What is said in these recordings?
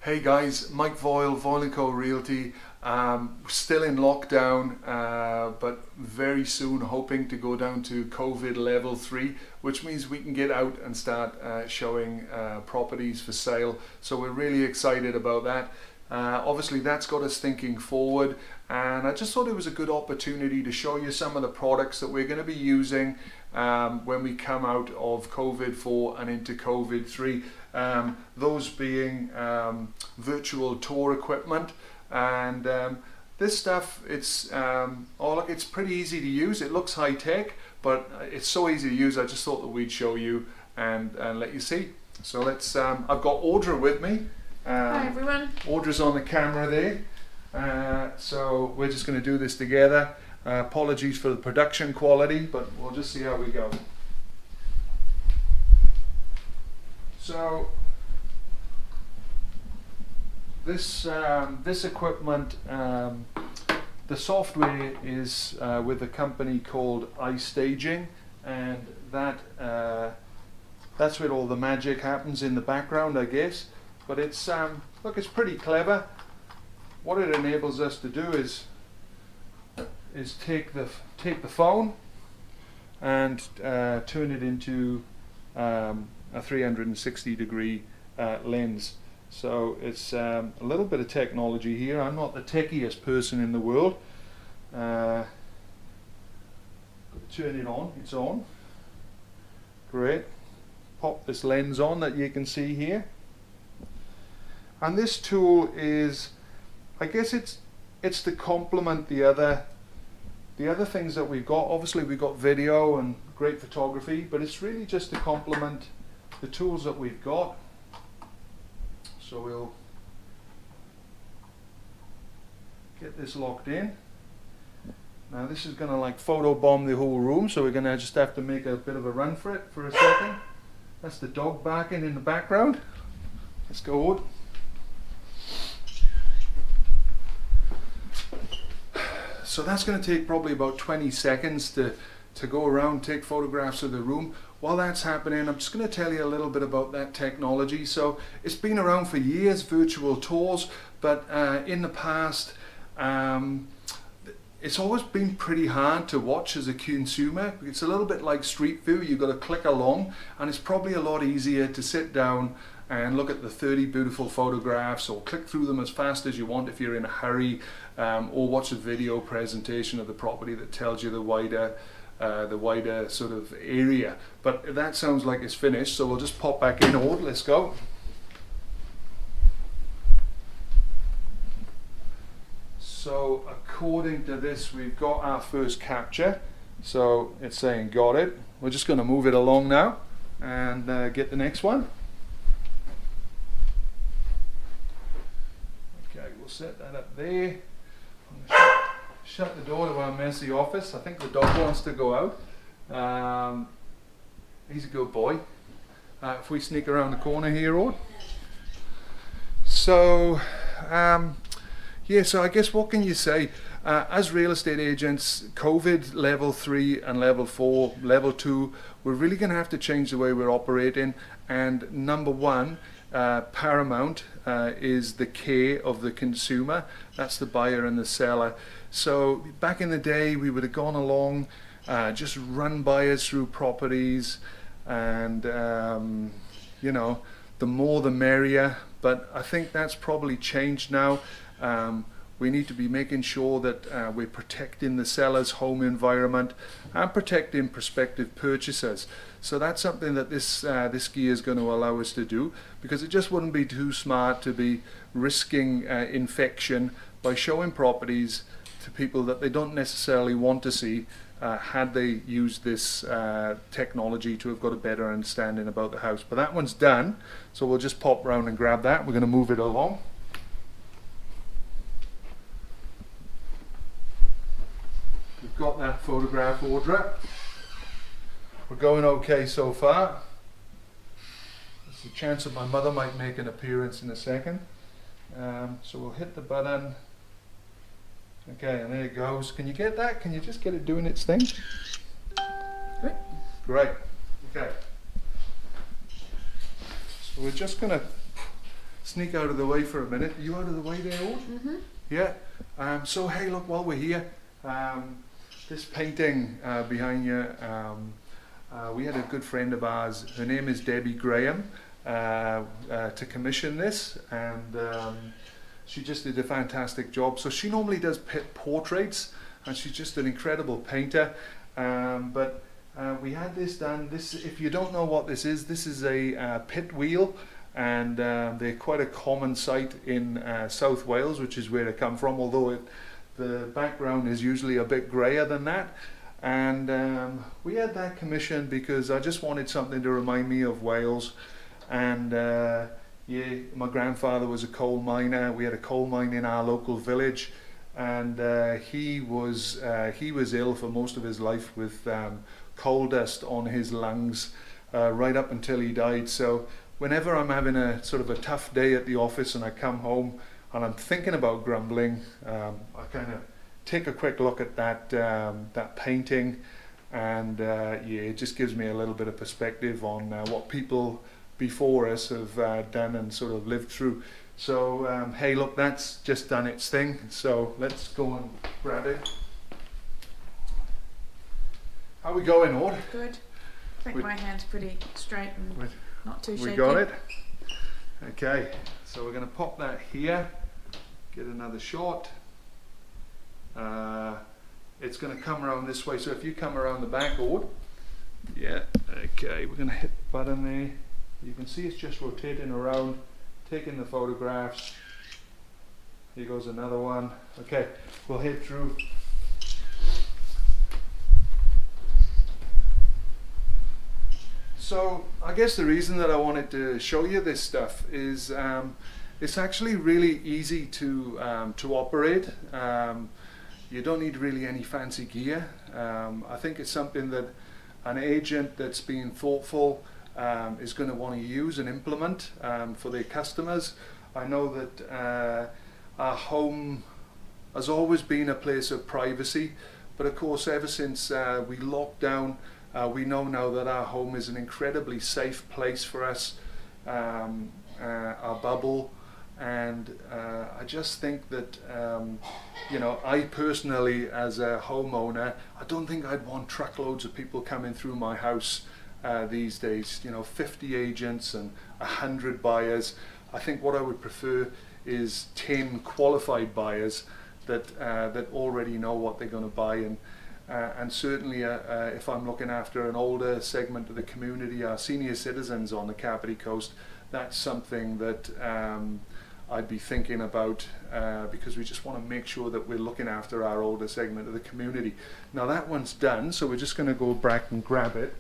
Hey guys, Mike Voyle, Voyle Co Realty. Still in lockdown, but very soon hoping to go down to COVID level 3, which means we can get out and start showing properties for sale. So we're really excited about that. Obviously that's got us thinking forward, and I just thought it was a good opportunity to show you some of the products that we're going to be using when we come out of COVID 4 and into COVID 3. Those being virtual tour equipment, and this stuff, it's pretty easy to use. It looks high tech, but it's so easy to use. I just thought that we'd show you and let you see. So let's. I've got Audra with me. Hi everyone. Audra's on the camera there. So we're just going to do this together. Apologies for the production quality, but we'll just see how we go. So this equipment, the software is with a company called iStaging, and that's where all the magic happens in the background, I guess. But it's look, it's pretty clever. What it enables us to do is take the phone and turn it into a 360 degree lens. So it's a little bit of technology here. I'm not the techiest person in the world. Turn it on. It's on. Great. Pop this lens on that you can see here. And this tool is, I guess it's to complement the other things that we've got. Obviously we've got video and great photography, but it's really just to complement the tools that we've got. So we'll get this locked in. Now this is going to like photobomb the whole room, so we're going to just have to make a bit of a run for it for a second. That's the dog barking in the background. Let's go on. So that's going to take probably about 20 seconds to go around, take photographs of the room. While that's happening, I'm just going to tell you a little bit about that technology. So it's been around for years, virtual tours, but in the past, it's always been pretty hard to watch as a consumer. It's a little bit like Street View. You've got to click along, and it's probably a lot easier to sit down and look at the 30 beautiful photographs, or click through them as fast as you want if you're in a hurry, or watch a video presentation of the property that tells you the wider sort of area. But that sounds like it's finished, so we'll just pop back in. Let's go. So according to this, we've got our first capture. So it's saying got it. We're just going to move it along now and get the next one. Okay, we'll set that up there. Shut the door to our messy office. I think the dog wants to go out. He's a good boy. If we sneak around the corner here, Rod. So, yeah, so I guess what can you say? As real estate agents, COVID level 3 and level 4, level 2, we're really going to have to change the way we're operating. And number one, paramount is the care of the consumer. That's the buyer and the seller. So back in the day, we would have gone along, just run buyers through properties, and you know, the more the merrier. But I think that's probably changed now. We need to be making sure that we're protecting the seller's home environment and protecting prospective purchasers. So that's something that this gear is going to allow us to do, because it just wouldn't be too smart to be risking infection by showing properties to people that they don't necessarily want to see, had they used this technology to have got a better understanding about the house. But that one's done, so we'll just pop round and grab that. We're going to move it along. We've got that photograph, Audra. We're going okay so far. There's a chance that my mother might make an appearance in a second. So we'll hit the button. Okay, and there it goes. Can you get that? Can you just get it doing its thing? Okay. Great. Okay. So we're just going to sneak out of the way for a minute. Are you out of the way there, Aude? Mm-hmm. Yeah. So hey, look, while we're here, this painting behind you, we had a good friend of ours, her name is Debbie Graham, to commission this, and she just did a fantastic job. So she normally does pit portraits, and she's just an incredible painter. But we had this done. This, if you don't know what this is a pit wheel, and they're quite a common sight in South Wales, which is where they come from, although the background is usually a bit grayer than that. And we had that commissioned because I just wanted something to remind me of Wales. And yeah, my grandfather was a coal miner. We had a coal mine in our local village, and he was ill for most of his life with coal dust on his lungs right up until he died. So whenever I'm having a sort of a tough day at the office and I come home and I'm thinking about grumbling, I kind of take a quick look at that painting, and yeah, it just gives me a little bit of perspective on what people before us have done and sort of lived through. So hey, look, that's just done its thing. So let's go and grab it. How we going, Aude? Good. I think my hand's pretty straight and not too shaky. We got it. Okay, so we're going to pop that here. Get another shot. It's going to come around this way. So if you come around the back, Aude. Yeah. Okay, we're going to hit the button there. You can see it's just rotating around, taking the photographs. Here goes another one. Okay, we'll head through. So I guess the reason that I wanted to show you this stuff is it's actually really easy to operate. You don't need really any fancy gear. I think it's something that an agent that's being thoughtful is going to want to use and implement for their customers. I know that our home has always been a place of privacy, but of course ever since we locked down, we know now that our home is an incredibly safe place for us, our bubble, and I just think that you know, I personally as a homeowner, I don't think I'd want truckloads of people coming through my house these days. You know, 50 agents and 100 buyers. I think what I would prefer is 10 qualified buyers that that already know what they're going to buy, and certainly if I'm looking after an older segment of the community, our senior citizens on the Kapiti coast, that's something that I'd be thinking about, because we just want to make sure that we're looking after our older segment of the community. Now that one's done, so we're just going to go back and grab it.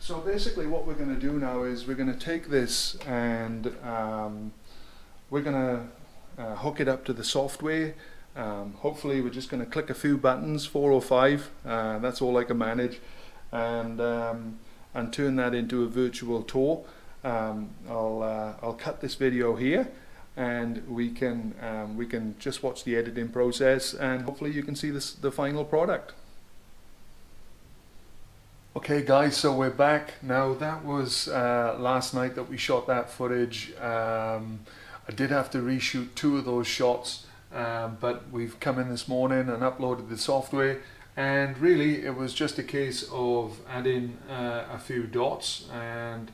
So basically what we're going to do now is we're going to take this and we're going to hook it up to the software. Hopefully we're just going to click a few buttons, 4 or 5, that's all I can manage, and turn that into a virtual tour. I'll cut this video here, and we can just watch the editing process, and hopefully you can see the final product. Okay guys, so we're back. Now that was last night that we shot that footage. I did have to reshoot 2 of those shots, but we've come in this morning and uploaded the software, and really it was just a case of adding a few dots, and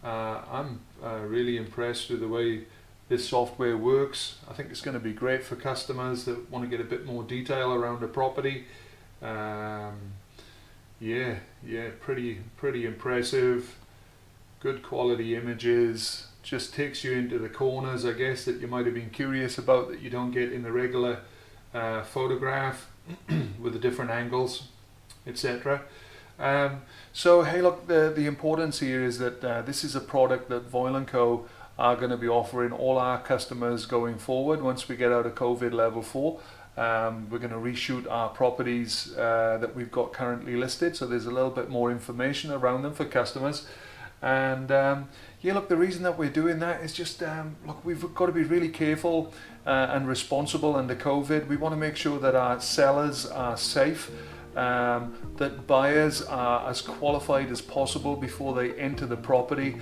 I'm really impressed with the way this software works. I think it's going to be great for customers that want to get a bit more detail around a property. Yeah, pretty impressive. Good quality images. Just takes you into the corners, I guess, that you might have been curious about that you don't get in the regular photograph with the different angles, etc. So hey, look, the importance here is that this is a product that Voyle Co are going to be offering all our customers going forward once we get out of COVID level 4. We're going to reshoot our properties that we've got currently listed, so there's a little bit more information around them for customers. And yeah, look, the reason that we're doing that is just look, we've got to be really careful and responsible under COVID. We want to make sure that our sellers are safe. that buyers are as qualified as possible before they enter the property.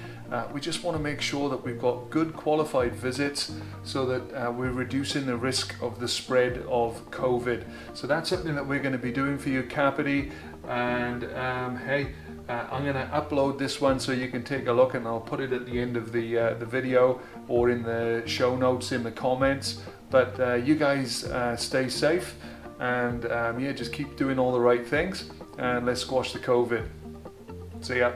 We just want to make sure that we've got good qualified visits so that we're reducing the risk of the spread of COVID. So that's something that we're going to be doing for you, Kapiti. And hey, I'm going to upload this one so you can take a look, and I'll put it at the end of the video or in the show notes in the comments. But you guys stay safe, and yeah, just keep doing all the right things, and let's squash the COVID. See ya.